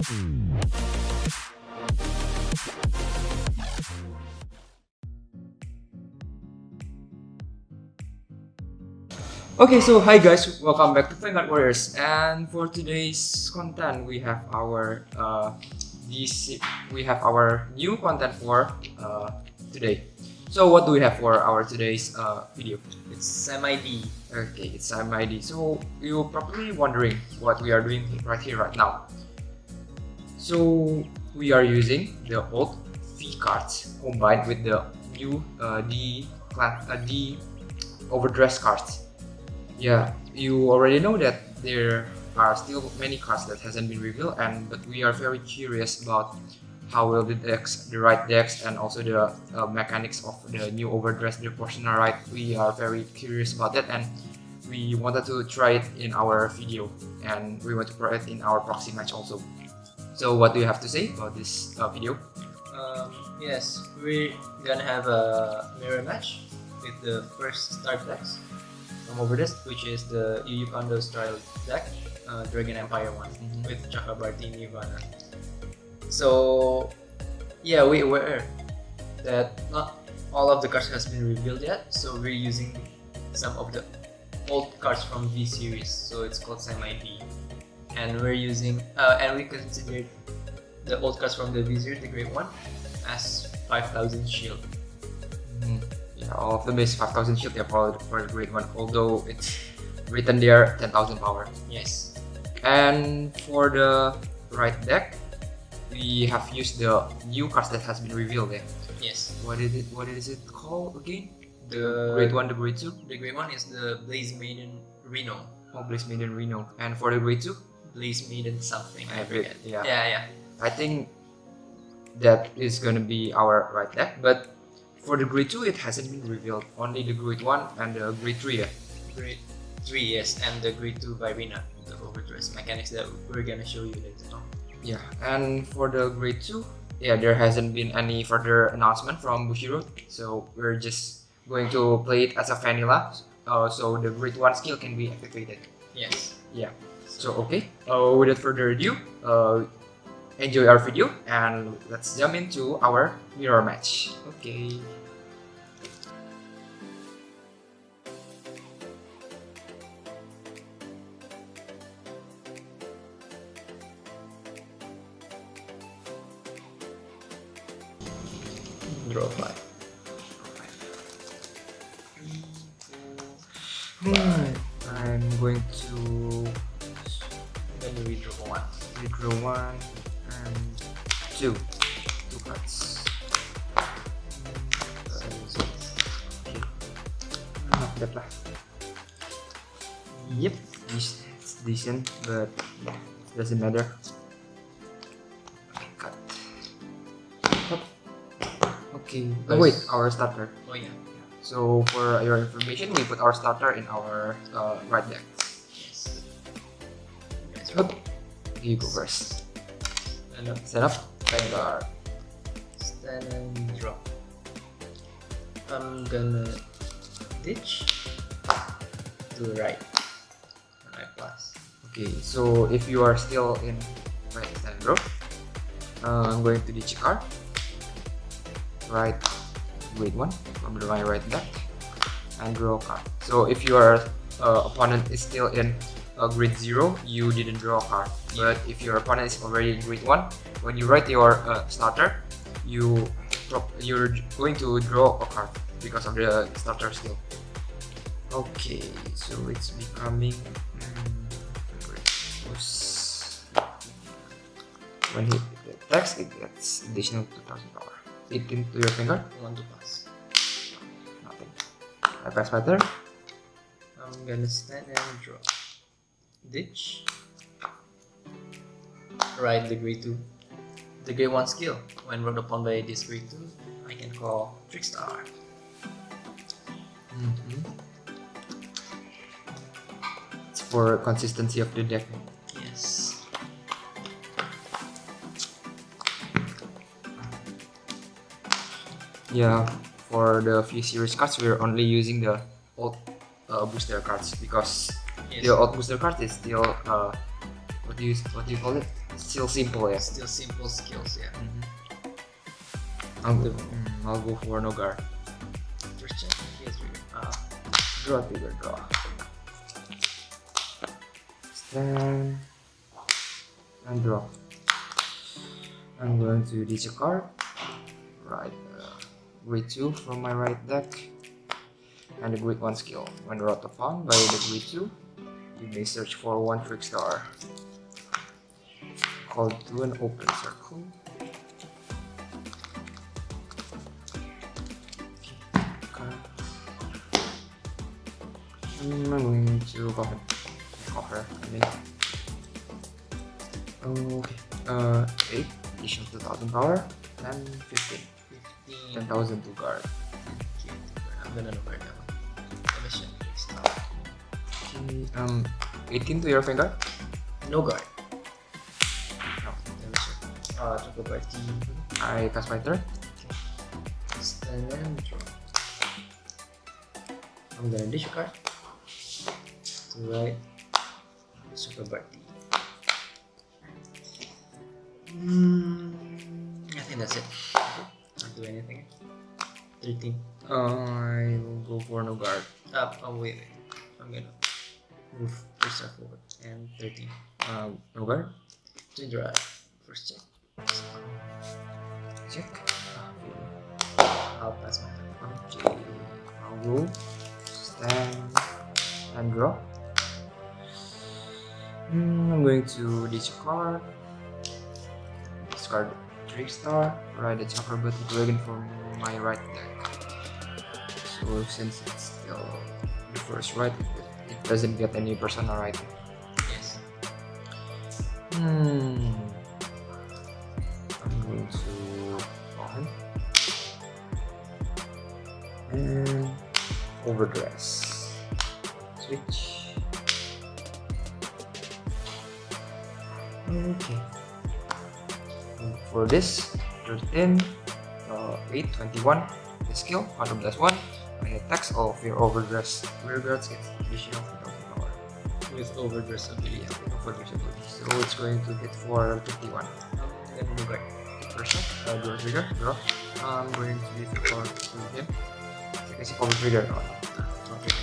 Okay, so hi guys, welcome back to Vanguard Warriors, and for today's content we have our new content for today. So what do we have for our today's video? It's semi-D. Okay, it's semi-D. So you're probably wondering what we are doing right here right now. So we are using the old V cards combined with the new D overdress cards. Yeah, you already know that there are still many cards that hasn't been revealed, but we are very curious about how will the right decks, and also the mechanics of the new overdress, the proportional right. We are very curious about that, and we wanted to try it in our video, and we want to try it in our proxy match also. So what do you have to say about this video? Yes, we're gonna have a mirror match with the first start decks from Overdress, which is the Yu Kondo style deck, Dragon Empire one, with Chakrabarthi Nirvana. So yeah, we aware that not all of the cards has been revealed yet, so we're using some of the old cards from V series, so it's called semi-D, and we're using and we considered the old cards from the V series, the great one, as 5,000 shield. Yeah, all of them is 5,000 shield, yeah, for the great one, although it's written there 10,000 power. Yes. And for the right deck, we have used the new cards that has been revealed there. Yes. What is it called again? The Great one, the Great 2? The great one is the Blaze Maiden Reno. Oh, Blaze Maiden Reno. And for the Great 2? Blaze Maiden something. I forget. Yeah. Yeah. I think that is gonna be our right deck, but for the Grade 2 it hasn't been revealed. Only the Grade 1 and the Grade 3, yeah? Grade 3, yes, and the Grade 2 Virina, the overdress mechanics that we're gonna show you later on. Yeah, and for the Grade 2, yeah, there hasn't been any further announcement from bushiroad, so we're just going to play it as a vanilla, so the Grade 1 skill can be activated. Yes. Yeah, so okay, without further ado, enjoy our video and let's jump into our mirror match. Okay. Draw 5. I'm going to Then you redraw 1. redraw 1 and 2 cards. Okay. Not bad lah. Yep, this is decent, but doesn't matter. Okay, cut. Okay. Oh wait, our starter. Oh yeah. So for your information, we put our starter in our right deck. Yes. Up. You go first. Set up. Vanguard. Stand and draw. I'm gonna ditch to the right. Right plus. Okay, so if you are still in right stand draw, I'm going to ditch a card. Right, grade 1 from my right deck and draw a card. So if your opponent is still in grade 0, you didn't draw a card. But if your opponent is already in grade 1, when you write your starter, you're going to draw a card because of the starter skill. Okay, so it's becoming when he attacks, it gets additional 2,000 power. 18 to your finger. 1 to pass. Nothing. I pass my turn. I'm gonna stand and draw. Ditch. Right, the grade 2. The grade 1 skill. When rolled upon by this grade 2, I can call Trickstar. It's for consistency of the deck. Yes. Yeah, for the V series cards, we're only using the old booster cards because the old booster card is still what do you call it? Still simple, yeah. Still simple skills, yeah. I'll go for no guard. First check, yes, Draw trigger, draw. Stand and draw. I'm going to ditch a card. Right, grade 2 from my right deck. And the grade 1 skill. When wrought upon by the grade 2, you may search for one trick star. Called to an open circle. I'm going to go ahead. Offer. Okay. 8 additional 2000 power and 15. 10,000 to guard. Okay, I'm gonna guard that one. Commission, Okay. 18 to your finger. no guard. No. Chakrabarthi. I cast my turn. Stand and draw. I'm gonna dish a card. To right. Chakrabarthi. I think that's it. Not do anything. 13. I will go for no guard. Up. Oh wait. I'm gonna move first step forward and 13. No guard. To draw. First check. Check. I'll pass my turn. Okay. I'll go. Stand and draw. I'm going to ditch a card. Discard 3 star. Ride a Chakrabarthi dragon from my right deck. So since it's still the first right, it doesn't get any personal right. Yes. I'm going to go ahead and overdress. Switch. Okay. For this, 13, 8, 21. The skill, 100 plus 1. When it attacks, all of your overdress rear guards get additional 1000 power. With overdress ability. Overdress ability. So it's going to hit for 51. Then no guard. First shot, draw trigger, draw. I'm going to use the power to him. Second shot, overtrigger. Okay.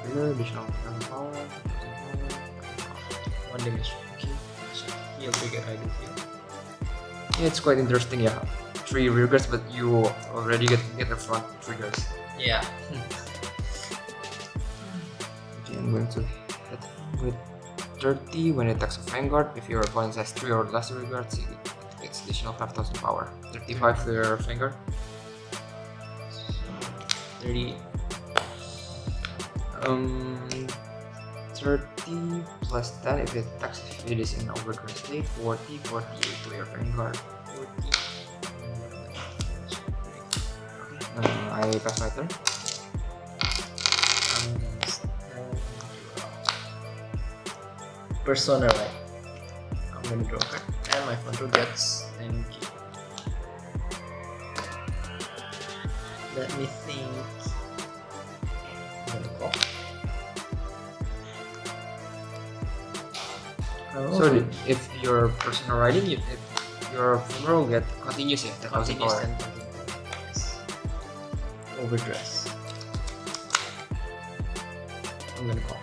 Trigger, additional 1000 power. 1 damage. Okay. Heal trigger, I do heal. Yeah, it's quite interesting, yeah. 3 rear guards, but you already get the front triggers. Yeah. Okay, I'm going to hit with 30 when it attacks a Vanguard. If your opponent has 3 or less rear guards, it gets additional 5000 power. 35 to your Vanguard. 30. 30 plus 10 if it attacks if it is in overdress state. 40, 48 to your Vanguard. 40. I pass my turn. Persona, right? I'm gonna draw a card. And my front row gets 10k. Let me think. I'm gonna call. So if your personal riding, if your funeral will get continuous, yeah, 10,000 continuous power. 10,000. Yes. Overdress. I'm gonna call.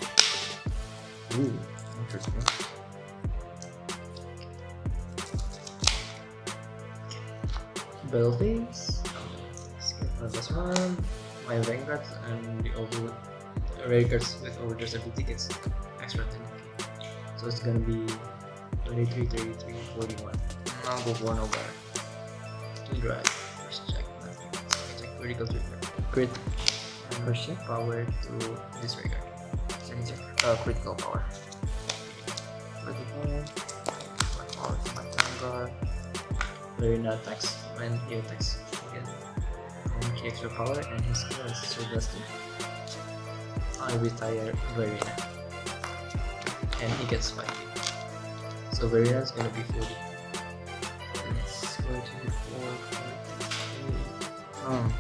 Ooh, interesting. Battle phase. This one. My Vanguard and the Vanguards with overdress ability gets extra 10. So it's gonna be 23, 33, 41. I'll go for no guard. To drive. First check. Nothing. Second check. Critical trigger. Crit. First check. Power to disregard. Second check. Critical power. Critical. My power to my Vanguard. Verina attacks. When he attacks, he gets 10k extra power and his skill is so dusty. I retire Verina. And he gets 5k. So Verina is gonna be 40. It's going to be 4, 40.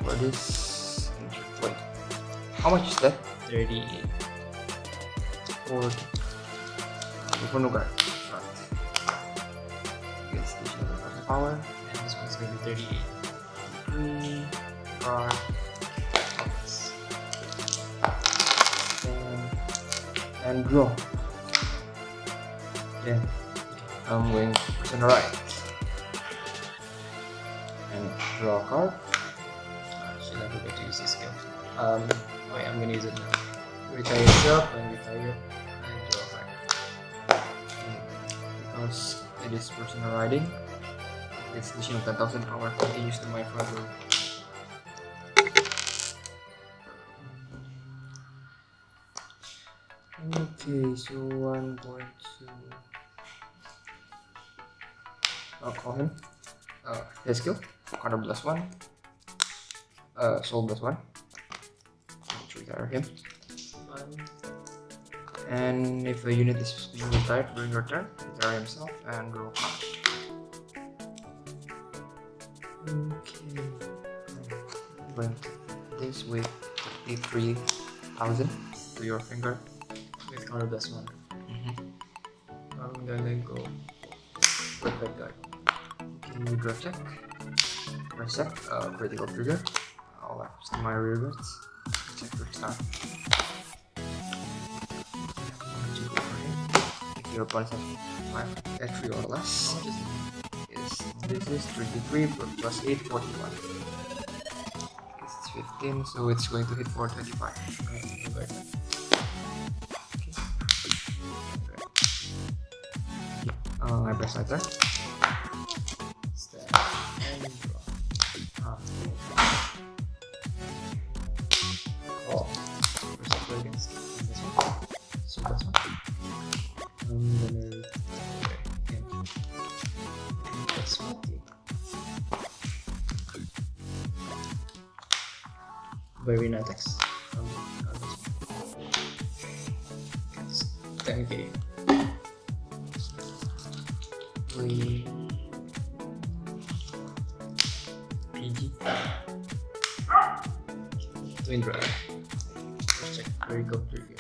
What is... Wait. How much is that? 38. 40. For no guard. gets additional 1000 power. And this one's going to be 38. 3 card. And draw. Then I'm going to person right and draw a card. Should I forget to use this skill? Wait, I'm gonna use it now. Retire yourself and retire and draw a card. Because it is personal riding, it's additional 10,000 power, continues to my front row. Okay, so I'm going to call him. His skill, Counter plus 1, Soul plus 1. Let's retire him. And if a unit is being retired during your turn, retire himself and draw a card. Okay, I'm going to do this with 53,000 to your finger. With counter plus 1. I'm gonna go with Vanguard. Okay, draw check. Press check, critical trigger. I'll have my rear guards. Check your star. If your opponent has 3 or less, this is 23 plus 8, 41. It's 15, so it's going to hit for 25. I press enter. Stand and draw. Oh, first go against this one. So that's one. I'm gonna that's one. Very attacks. That's 10k. PG. Twin drive. Let's check very good trigger.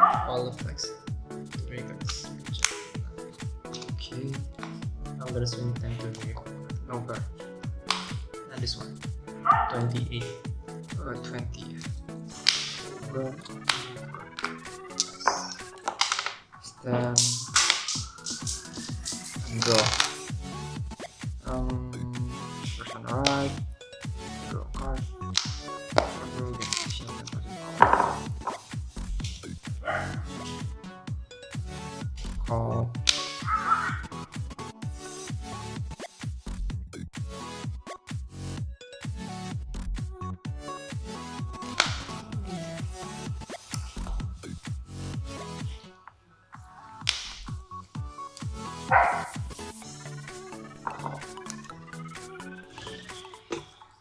All effects. Very good. Okay. I'm gonna swing 10 to here. Okay. And this one. 28. 20. Go. Stand. And draw. Person right. Draw a card. Draw against additional 10,000 power. Call.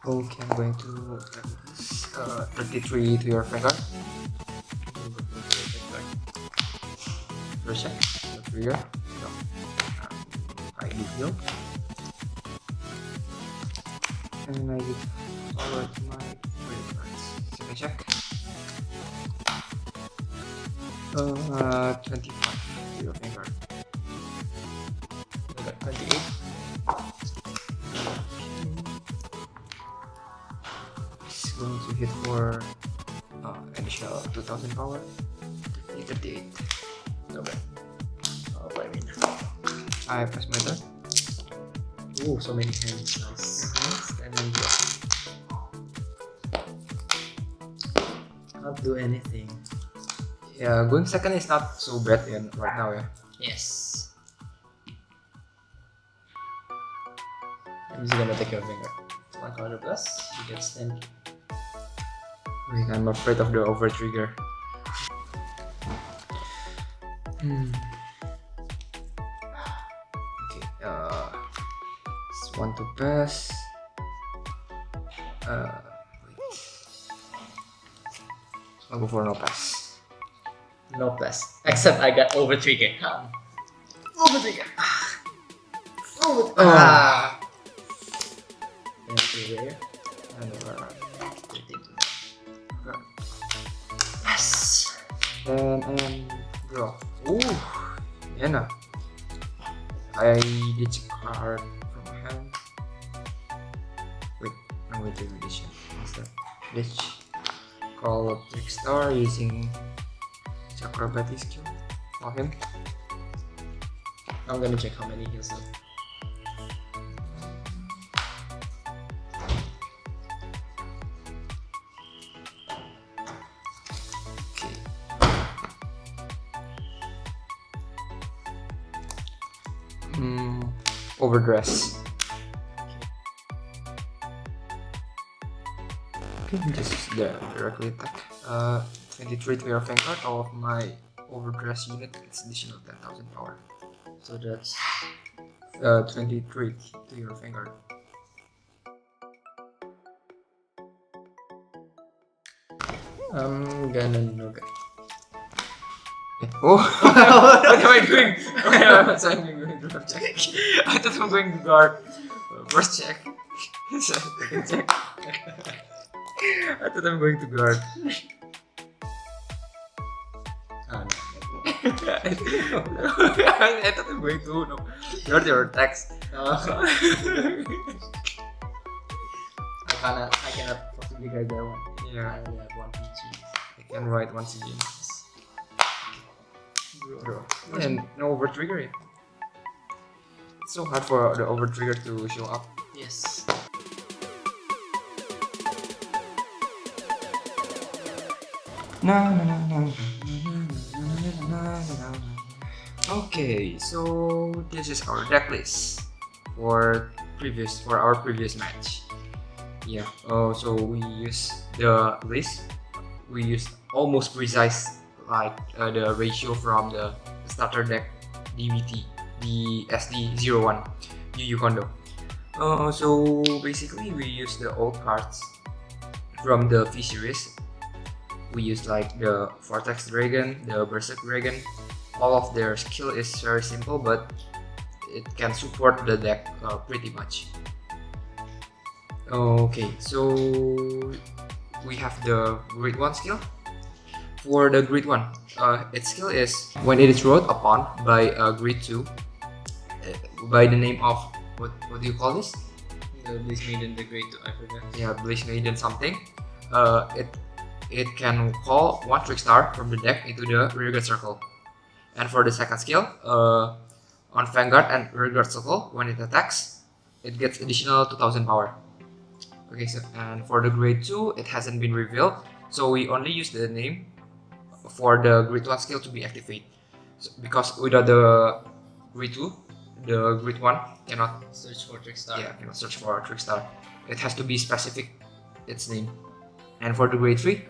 Okay, I'm going to 33 to your finger. First check, the trigger. So, I do heal. And I give forward my credit cards. Second check. 25 to your finger. 28. It's going to hit for additional 2,000 power. 38. Okay. I mean. I press my turn. Ooh, so many hands. Nice. Stand and draw. Can't do anything. Yeah, going second is not so bad right now, yeah. Yes. I'm just gonna take your finger. 1 counter plus, you get stand. Wait, I'm afraid of the overtrigger. Okay, it's 1 to pass. Wait. I'll go for no pass. No plus. Except I got overtrigger. Overtrigger. Ah. And here. And over. Yes. And draw. Ooh, yeah na. I ditch a card from hand. Wait, I'm going to do this. What's that? Ditch. Call up Trickstar using Chakrabarthi skill. Call him. I'm gonna check how many heals up. Okay. Overdress. Okay, just directly attack. 23 to your Vanguard. All of my overdress unit gets additional 10,000 power. So that's 23 to your Vanguard. I'm gonna Noga. Oh! What am I doing? Okay, so I'm going to drop check. I thought I'm going to guard. First check. Second check. I thought I'm going to guard. Ah, no. I thought I'm going to guard your attacks. I cannot possibly guard that one. Yeah, I only have one PG. I can write once again. Draw. And no overtrigger yet. It's so hard for the overtrigger to show up. Yes. Okay, so this is our deck list for our previous match. Yeah. So we use the list. We used almost precise like the ratio from the starter deck DVT, the SD01 Yu Kondo. So basically we use the old cards from the V series. We use like the Vortex Dragon, the Berserk Dragon. All of their skill is very simple, but it can support the deck pretty much. Okay, so we have the Grid 1 skill. For the Grid 1, its skill is when it is rolled upon by Grid 2 by the name of what do you call this? The Blaze Maiden, the Great 2, I forgot. Yeah, Blaze Maiden something. It can call one Trickstar from the deck into the rearguard circle. And for the second skill, on Vanguard and rearguard circle, when it attacks, it gets additional 2000 power. Okay, so and for the Grade 2, it hasn't been revealed, so we only use the name for the Grade 1 skill to be activated. So, because without the Grade 2, the Grade 1 cannot Search for Trickstar. Yeah, cannot search for a Trickstar. It has to be specific, its name. And for the Grade 3,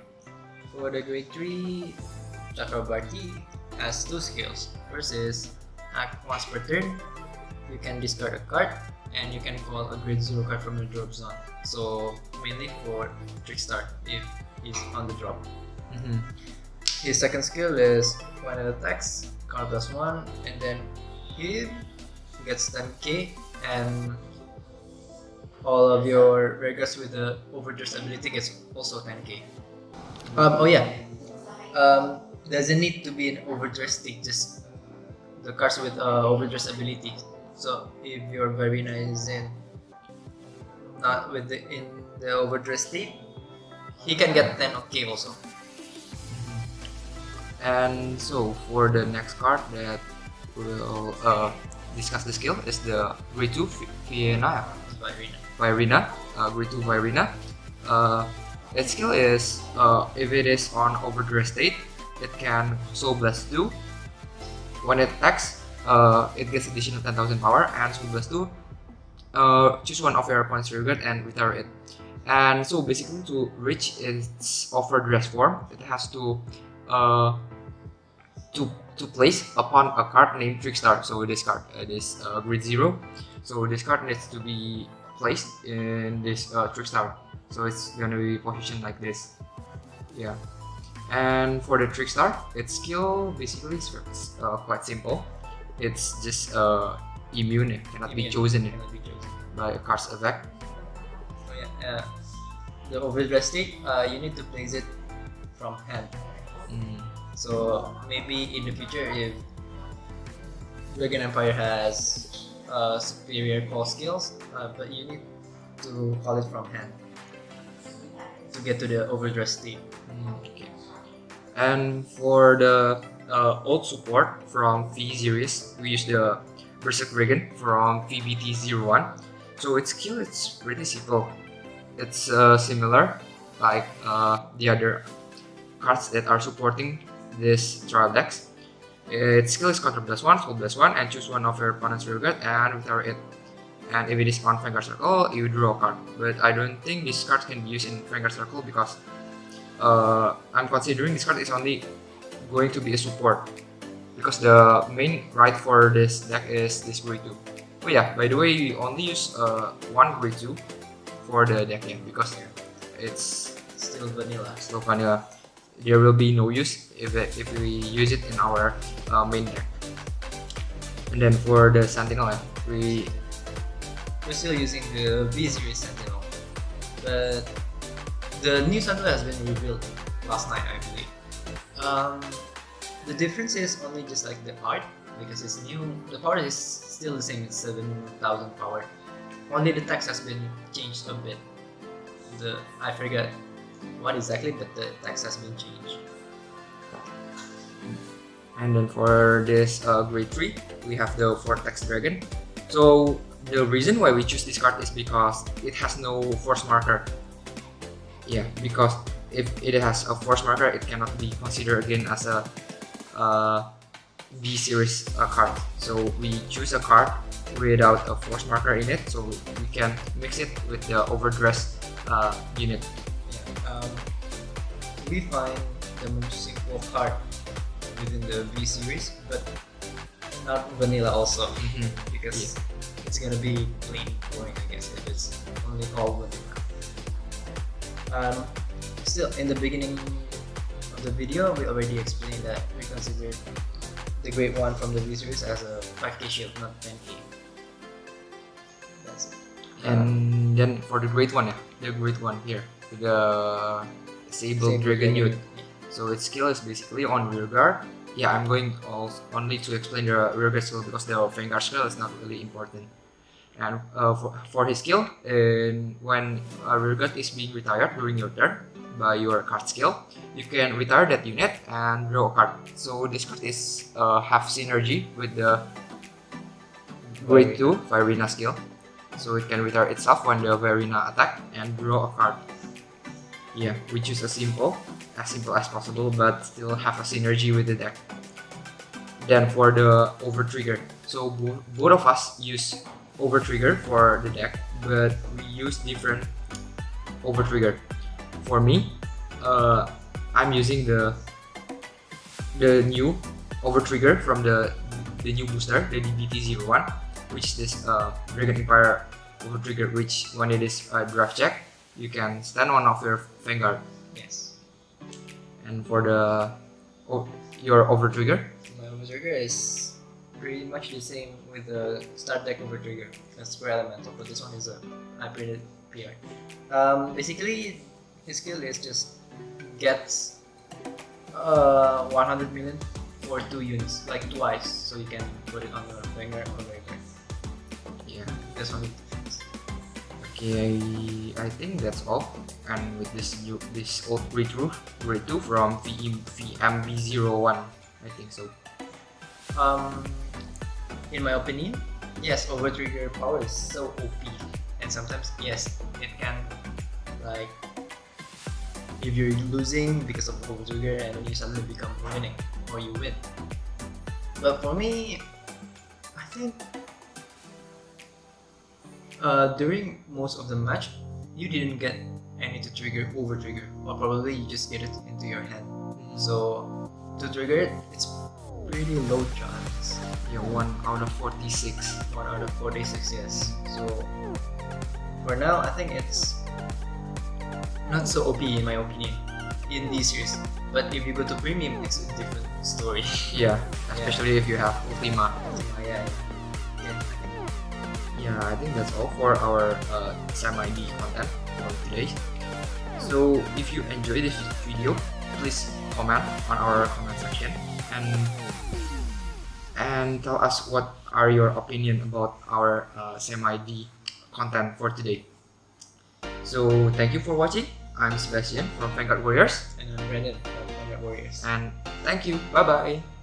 For the Grade 3, Chakrabarthi has two skills. First is act once per turn. You can discard a card and you can call a Grade 0 card from your drop zone. So mainly for Trickstar if he's on the drop. His second skill is when it attacks, card +1, and then he gets 10k, and all of your rearguards with the overdress ability gets also 10k. Doesn't need to be an overdress state, just the cards with overdress ability. So if your Varina is not in the overdress state, he can get 10k also. and so for the next card that we'll discuss the skill is the Grade 2 Vienna. Virina, Grade 2 Virina. Its skill is if it is on overdress state, it can Soul Blast 2. When it attacks, it gets additional 10,000 power, and Soul Blast 2. Choose one of your opponent's rearguard and retire it. And so basically, to reach its overdress form, it has to place upon a card named Trickstar. So this card, this Grade 0. So this card needs to be placed in this Trickstar. So it's gonna be positioned like this. Yeah. And for the Trickstar, its skill basically is quite simple. It's just immune. It cannot be chosen by a card's effect. The overdress state, you need to place it from hand. So maybe in the future, if Dragon Empire has superior call skills, but you need to call it from hand to get to the overdress state. Okay. And for the old support from V series, we use the Berserk Dragon from VBT01. So its skill is pretty simple. It's similar like the other cards that are supporting this trial decks. Its skill is counter +1, soul +1, and choose one of your opponent's rearguard and retire it. And if it is on Vanguard Circle, you draw a card. But I don't think this card can be used in Vanguard Circle because I'm considering this card is only going to be a support. Because the main right for this deck is this grade 2. Oh yeah, by the way, we only use one grade 2 for the deck here because it's Still vanilla. still vanilla. There will be no use if we use it in our main deck. And then for the Sentinel, we're still using the V series Sentinel, but the new Sentinel has been revealed last night, I believe. The difference is only just like the art, because it's new. The power is still the same, it's 7,000 power. Only the text has been changed a bit. I forget what exactly, but the text has been changed. And then for this grade 3, we have the Vortex Dragon. So the reason why we choose this card is because it has no force marker. Yeah, because if it has a force marker, it cannot be considered again as a B series card. So we choose a card without a force marker in it, so we can mix it with the overdress unit. We find the most simple card within the V series, but not vanilla also, because it's gonna be plain boring, I guess, if it's only called vanilla. Still, in the beginning of the video, we already explained that we considered the grade 1 from the V series as a 5k shield, not 10k. That's it. And then for the grade 1, the grade 1 here, the Sable Dragon unit. So its skill is basically on rearguard. Yeah, I'm going only to explain the rearguard skill because the Vanguard skill is not really important. And for his skill, when a rearguard is being retired during your turn by your card skill, you can retire that unit and draw a card. So this card is have synergy with the grade 2 Virina skill. So it can retire itself when the Virina attack and draw a card. Yeah, we choose as simple as possible, but still have a synergy with the deck. Then for the Overtrigger, so both of us use Overtrigger for the deck, but we use different Overtrigger. For me, I'm using the new Overtrigger from the new booster, the DBT01, which is this Dragon Empire Overtrigger, which when it is draft check, you can stand one of your Vanguard. Yes. And for the your Overtrigger, My Overtrigger is pretty much the same with the start deck Overtrigger. That's Square Elemental, but this one is a hybrid PR. Basically, his skill is just gets 100 million for 2 units, like twice, so you can put it on your Vanguard or Vanguard. yeah. That's only difference. Okay, I think that's all. And with this old grade 2 from VMB01, I think so. In my opinion, yes, Overtrigger power is so OP, and sometimes yes, it can, like, if you're losing because of Overtrigger and then you suddenly become winning or you win. But for me, I think during most of the match, you didn't get any to trigger Overtrigger, or probably you just get it into your hand. So to trigger it, it's pretty low chance. Yeah, 1 out of 46. 1 out of 46, yes. So for now, I think it's not so OP in my opinion in this series. But if you go to premium, it's a different story. Yeah, especially if you have Ultima. Yeah. Yeah, I think that's all for our semi-D content for today. So if you enjoyed this video, please comment on our comment section, and and tell us what are your opinion about our semi-D content for today. So thank you for watching. I'm Sebastian from Vanguard Warriors, And I'm Brandon from Vanguard Warriors. and thank you. Bye bye.